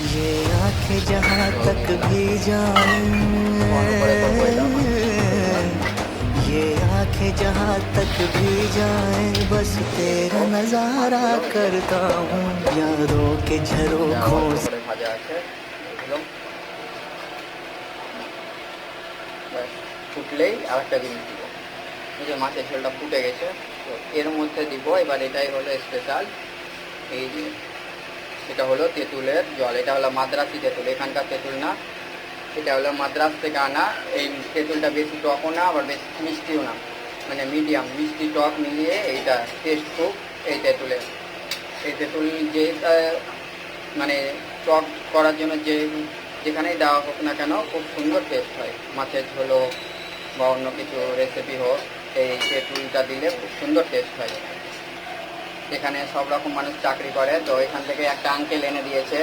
ये आंखें जहाँ तक भी जाएं, ये आंखें जहाँ तक भी जाएं, बस तेरा नजारा करता हूँ यारों के झरोखों से। ভাজা আছে এগুলো ব্যাস, ফুটলেই আর একটা জিনিস দিব। এই যে মাছের ঝোলটা ফুটে গেছে, তো এর মধ্যে দিব এবার, এটাই হলো স্পেশাল। এই যে এটা হলো তেঁতুলের জল, এটা হলো মাদ্রাসি তেঁতুল, এখানকার তেঁতুল না, এটা হলো মাদ্রাস থেকে আনা। এই তেঁতুলটা বেশি টকও না আবার বেশি মিষ্টিও না, মানে মিডিয়াম মিষ্টি টক মিলিয়ে এইটা টেস্ট খুব। এই তেঁতুলের, এই তেঁতুল যেটা মানে টক করার জন্য যেখানেই দেওয়া হোক না কেন খুব সুন্দর টেস্ট হয়। মাছের ঝোল হোক বা অন্য কিছু রেসিপি হোক, এই তেঁতুলটা দিলে খুব সুন্দর টেস্ট হয়। এখানে সব রকম মানুষ চাকরি করে, তো এখান থেকে একটা আঙ্কেল এনে দিয়েছে।